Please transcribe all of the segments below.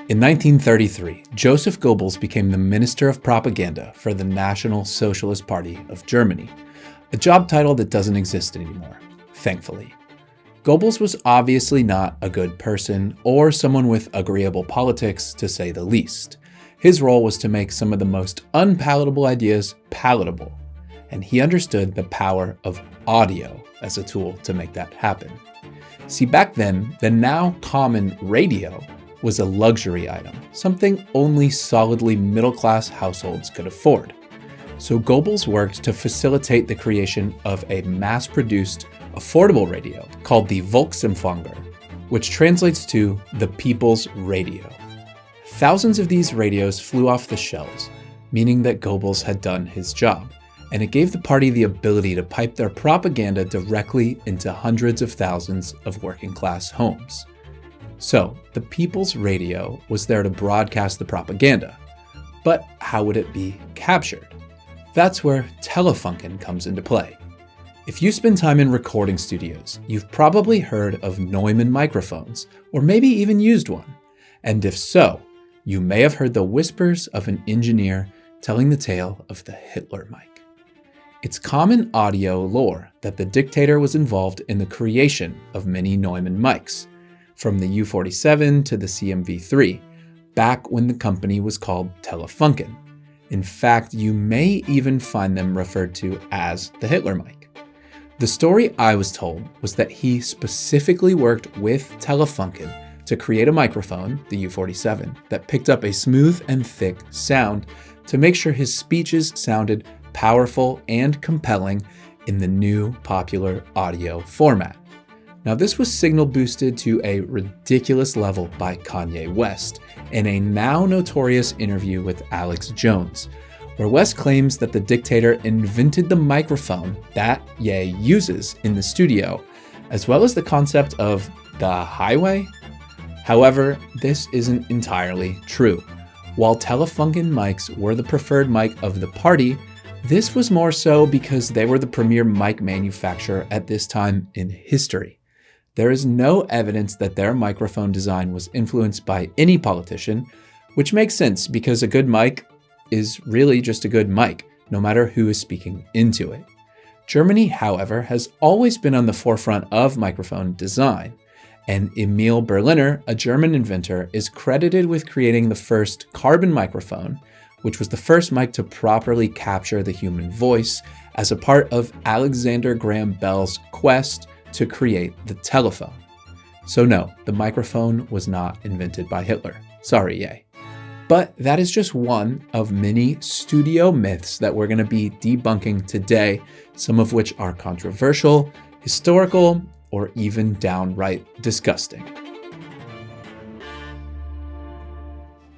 In 1933, Joseph Goebbels became the Minister of Propaganda for the National Socialist Party of Germany, a job title that doesn't exist anymore, thankfully. Goebbels was obviously not a good person or someone with agreeable politics, to say the least. His role was to make some of the most unpalatable ideas palatable, and he understood the power of audio as a tool to make that happen. See, back then, the now common radio was a luxury item, something only solidly middle-class households could afford. So Goebbels worked to facilitate the creation of a mass-produced, affordable radio called the Volksempfänger, which translates to the people's radio. Thousands of these radios flew off the shelves, meaning that Goebbels had done his job, and it gave the party the ability to pipe their propaganda directly into hundreds of thousands of working-class homes. So, the People's Radio was there to broadcast the propaganda. But how would it be captured? That's where Telefunken comes into play. If you spend time in recording studios, you've probably heard of Neumann microphones, or maybe even used one. And if so, you may have heard the whispers of an engineer telling the tale of the Hitler mic. It's common audio lore that the dictator was involved in the creation of many Neumann mics, from the U-47 to the CMV-3, back when the company was called Telefunken. In fact, you may even find them referred to as the Hitler mic. The story I was told was that he specifically worked with Telefunken to create a microphone, the U-47, that picked up a smooth and thick sound to make sure his speeches sounded powerful and compelling in the new popular audio format. Now, this was signal boosted to a ridiculous level by Kanye West in a now notorious interview with Alex Jones, where West claims that the dictator invented the microphone that Ye uses in the studio, as well as the concept of the highway. However, this isn't entirely true. While Telefunken mics were the preferred mic of the party, this was more so because they were the premier mic manufacturer at this time in history. There is no evidence that their microphone design was influenced by any politician, which makes sense because a good mic is really just a good mic, no matter who is speaking into it. Germany, however, has always been on the forefront of microphone design, and Emil Berliner, a German inventor, is credited with creating the first carbon microphone, which was the first mic to properly capture the human voice as a part of Alexander Graham Bell's quest to create the telephone. So no, the microphone was not invented by Hitler. Sorry, Ye. But that is just one of many studio myths that we're going to be debunking today, some of which are controversial, historical, or even downright disgusting.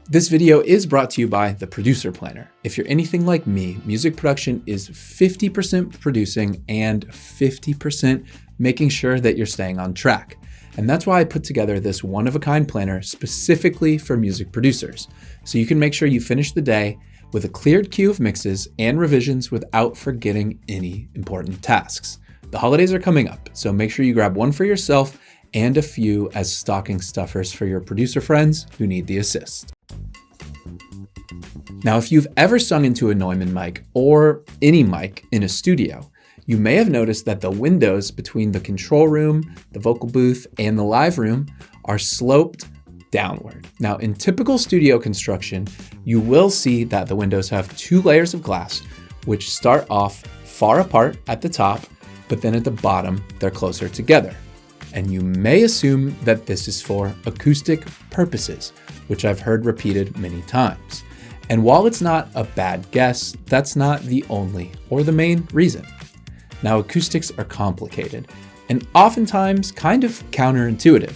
This video is brought to you by The Producer Planner. If you're anything like me, music production is 50% producing and 50% making sure that you're staying on track. And that's why I put together this one-of-a-kind planner specifically for music producers, so you can make sure you finish the day with a cleared queue of mixes and revisions without forgetting any important tasks. The holidays are coming up, so make sure you grab one for yourself and a few as stocking stuffers for your producer friends who need the assist. Now, if you've ever sung into a Neumann mic or any mic in a studio, you may have noticed that the windows between the control room, the vocal booth, and the live room are sloped downward. Now, in typical studio construction, you will see that the windows have two layers of glass, which start off far apart at the top, but then at the bottom, they're closer together. And you may assume that this is for acoustic purposes, which I've heard repeated many times. And while it's not a bad guess, that's not the only or the main reason. Now, acoustics are complicated and oftentimes kind of counterintuitive.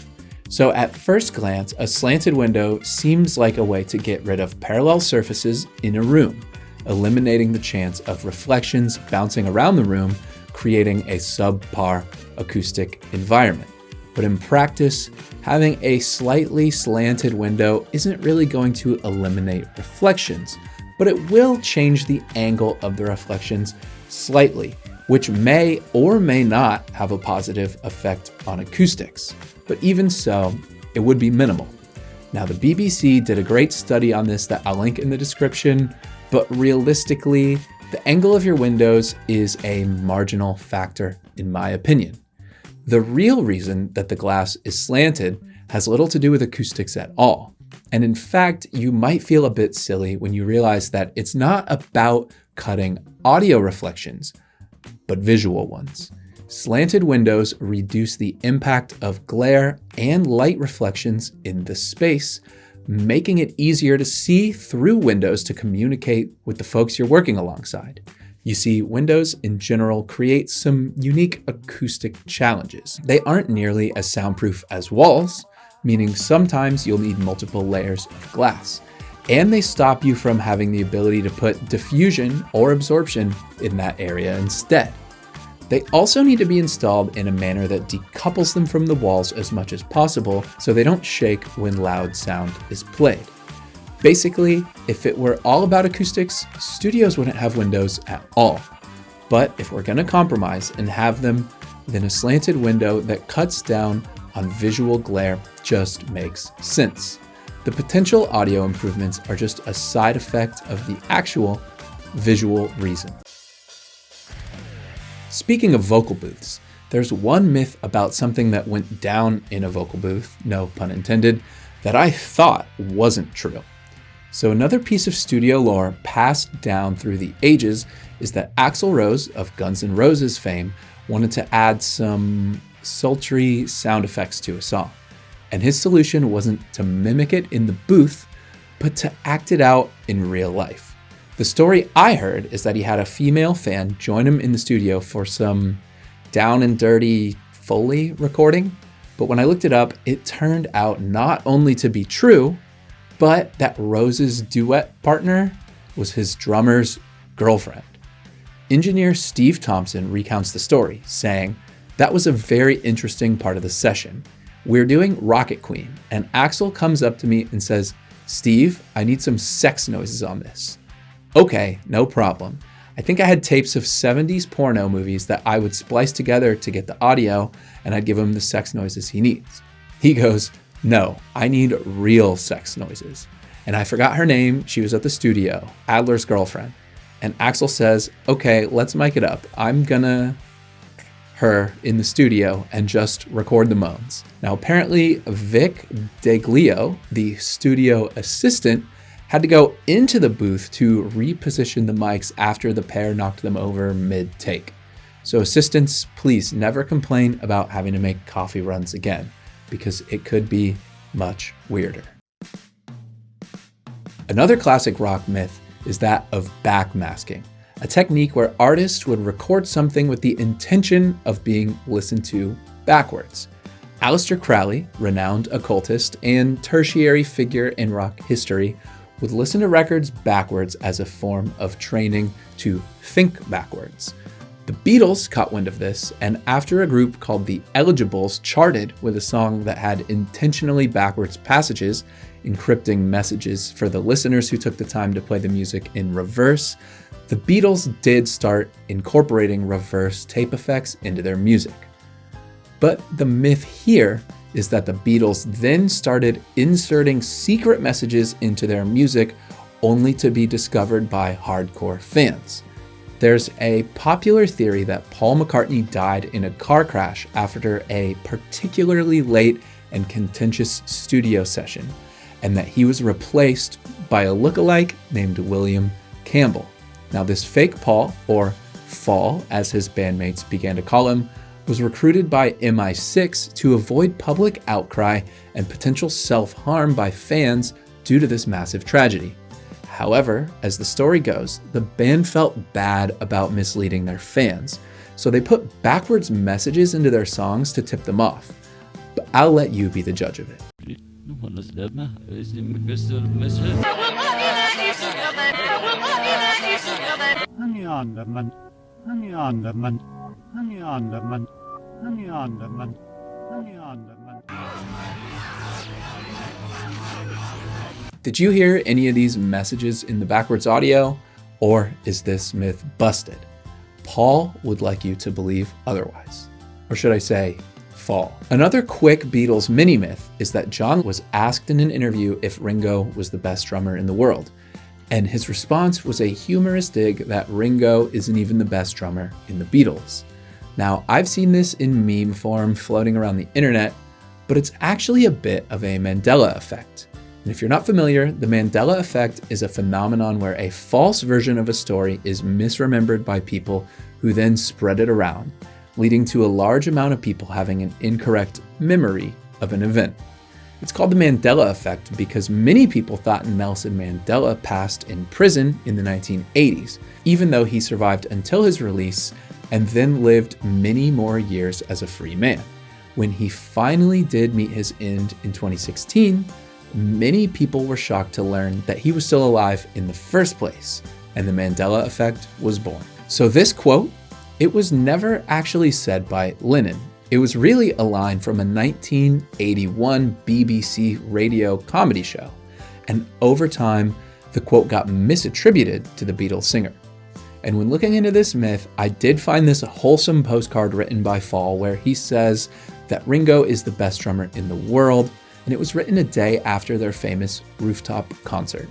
So at first glance, a slanted window seems like a way to get rid of parallel surfaces in a room, eliminating the chance of reflections bouncing around the room, creating a subpar acoustic environment. But in practice, having a slightly slanted window isn't really going to eliminate reflections, but it will change the angle of the reflections slightly, which may or may not have a positive effect on acoustics. But even so, it would be minimal. Now, the BBC did a great study on this that I'll link in the description, but realistically, the angle of your windows is a marginal factor, in my opinion. The real reason that the glass is slanted has little to do with acoustics at all. And in fact, you might feel a bit silly when you realize that it's not about cutting audio reflections, but visual ones. Slanted windows reduce the impact of glare and light reflections in the space, making it easier to see through windows to communicate with the folks you're working alongside. You see, windows in general create some unique acoustic challenges. They aren't nearly as soundproof as walls, meaning sometimes you'll need multiple layers of glass. And they stop you from having the ability to put diffusion or absorption in that area instead. They also need to be installed in a manner that decouples them from the walls as much as possible so they don't shake when loud sound is played. Basically, if it were all about acoustics, studios wouldn't have windows at all. But if we're gonna compromise and have them, then a slanted window that cuts down on visual glare just makes sense. The potential audio improvements are just a side effect of the actual visual reason. Speaking of vocal booths, there's one myth about something that went down in a vocal booth, no pun intended, that I thought wasn't true. So another piece of studio lore passed down through the ages is that Axl Rose of Guns N' Roses fame wanted to add some sultry sound effects to a song. And his solution wasn't to mimic it in the booth, but to act it out in real life. The story I heard is that he had a female fan join him in the studio for some down and dirty Foley recording. But when I looked it up, it turned out not only to be true, but that Rose's duet partner was his drummer's girlfriend. Engineer Steve Thompson recounts the story, saying, "That was a very interesting part of the session. We're doing Rocket Queen, and Axl comes up to me and says, 'Steve, I need some sex noises on this.' Okay, no problem. I think I had tapes of 70s porno movies that I would splice together to get the audio, and I'd give him the sex noises he needs." He goes, "No, I need real sex noises." And I forgot her name. She was at the studio, Adler's girlfriend. And Axl says, "Okay, let's mic it up. I'm gonna her in the studio and just record the moans." Now, apparently Vic Deglio, the studio assistant, had to go into the booth to reposition the mics after the pair knocked them over mid-take. So assistants, please never complain about having to make coffee runs again, because it could be much weirder. Another classic rock myth is that of backmasking, a technique where artists would record something with the intention of being listened to backwards. Aleister Crowley, renowned occultist and tertiary figure in rock history, would listen to records backwards as a form of training to think backwards. The Beatles caught wind of this, and after a group called the Eligibles charted with a song that had intentionally backwards passages, encrypting messages for the listeners who took the time to play the music in reverse, the Beatles did start incorporating reverse tape effects into their music. But the myth here is that the Beatles then started inserting secret messages into their music only to be discovered by hardcore fans. There's a popular theory that Paul McCartney died in a car crash after a particularly late and contentious studio session, and that he was replaced by a lookalike named William Campbell. Now, this fake Paul, or Fall as his bandmates began to call him, was recruited by MI6 to avoid public outcry and potential self-harm by fans due to this massive tragedy. However, as the story goes, the band felt bad about misleading their fans, so they put backwards messages into their songs to tip them off. But I'll let you be the judge of it. Did you hear any of these messages in the backwards audio, or is this myth busted? Paul would like you to believe otherwise. Or should I say, fall. Another quick Beatles mini-myth is that John was asked in an interview if Ringo was the best drummer in the world, and his response was a humorous dig that Ringo isn't even the best drummer in the Beatles. Now, I've seen this in meme form floating around the internet, but it's actually a bit of a Mandela effect. And if you're not familiar, the Mandela effect is a phenomenon where a false version of a story is misremembered by people who then spread it around, leading to a large amount of people having an incorrect memory of an event. It's called the Mandela effect because many people thought Nelson Mandela passed in prison in the 1980s, even though he survived until his release and then lived many more years as a free man. When he finally did meet his end in 2016, many people were shocked to learn that he was still alive in the first place, and the Mandela effect was born. So this quote, it was never actually said by Lennon. It was really a line from a 1981 BBC radio comedy show, and over time, the quote got misattributed to the Beatles singer. And when looking into this myth, I did find this wholesome postcard written by Fall where he says that Ringo is the best drummer in the world, and it was written a day after their famous rooftop concert.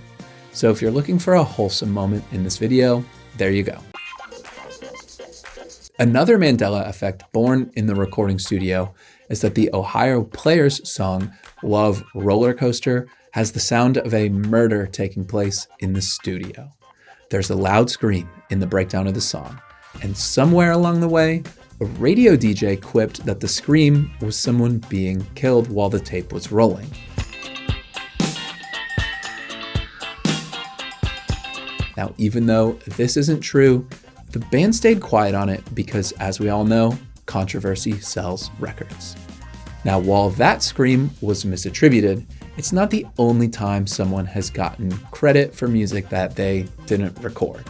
So if you're looking for a wholesome moment in this video, there you go. Another Mandela effect born in the recording studio is that the Ohio Players song Love Roller Coaster has the sound of a murder taking place in the studio. There's a loud scream in the breakdown of the song, and somewhere along the way, a radio DJ quipped that the scream was someone being killed while the tape was rolling. Now, even though this isn't true, the band stayed quiet on it because, as we all know, controversy sells records. Now, while that scream was misattributed, it's not the only time someone has gotten credit for music that they didn't record.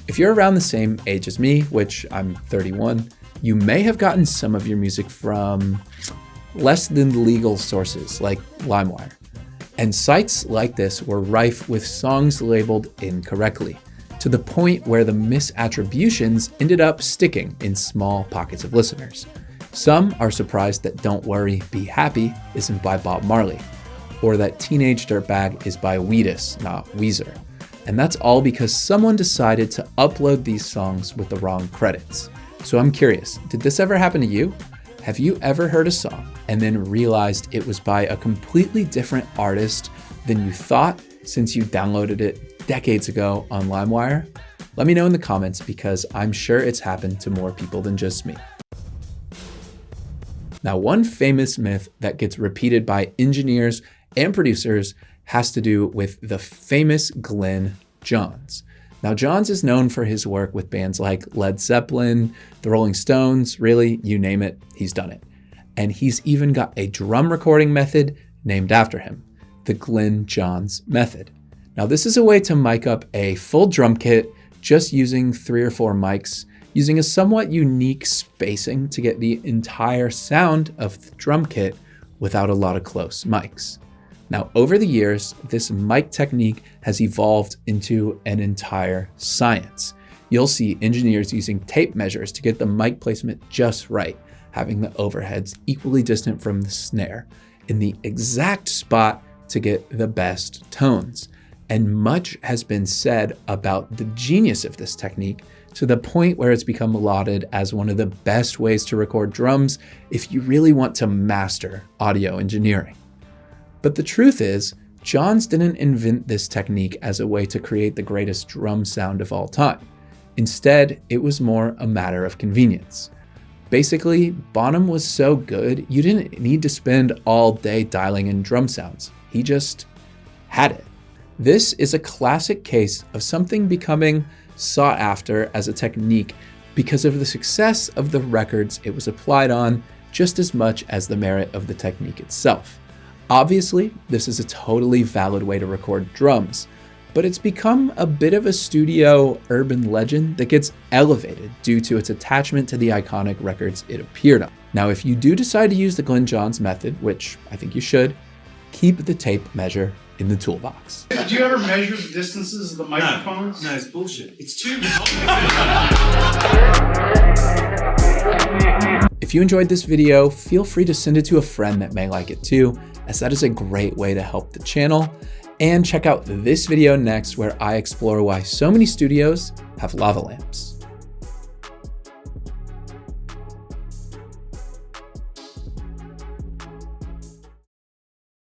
If you're around the same age as me, which I'm 31, you may have gotten some of your music from less than legal sources like LimeWire. And sites like this were rife with songs labeled incorrectly, to the point where the misattributions ended up sticking in small pockets of listeners. Some are surprised that Don't Worry, Be Happy isn't by Bob Marley, or that Teenage Dirtbag is by Wheatus, not Weezer. And that's all because someone decided to upload these songs with the wrong credits. So I'm curious, did this ever happen to you? Have you ever heard a song and then realized it was by a completely different artist than you thought since you downloaded it decades ago on LimeWire? Let me know in the comments because I'm sure it's happened to more people than just me. Now, one famous myth that gets repeated by engineers and producers has to do with the famous Glyn Johns. Now, Johns is known for his work with bands like Led Zeppelin, the Rolling Stones, really, you name it, he's done it. And he's even got a drum recording method named after him, the Glyn Johns method. Now, this is a way to mic up a full drum kit just using 3 or 4 mics, using a somewhat unique spacing to get the entire sound of the drum kit without a lot of close mics. Now, over the years, this mic technique has evolved into an entire science. You'll see engineers using tape measures to get the mic placement just right, having the overheads equally distant from the snare, in the exact spot to get the best tones. And much has been said about the genius of this technique, to the point where it's become lauded as one of the best ways to record drums if you really want to master audio engineering. But the truth is, Johns didn't invent this technique as a way to create the greatest drum sound of all time. Instead, it was more a matter of convenience. Basically, Bonham was so good, you didn't need to spend all day dialing in drum sounds. He just had it. This is a classic case of something becoming sought after as a technique because of the success of the records it was applied on just as much as the merit of the technique itself. Obviously, this is a totally valid way to record drums, but it's become a bit of a studio urban legend that gets elevated due to its attachment to the iconic records it appeared on. Now, if you do decide to use the Glyn Johns method, which I think you should, keep the tape measure in the toolbox. Do you ever measure the distances of the microphones? No, it's bullshit. It's too If you enjoyed this video, feel free to send it to a friend that may like it too, as that is a great way to help the channel. And check out this video next where I explore why so many studios have lava lamps.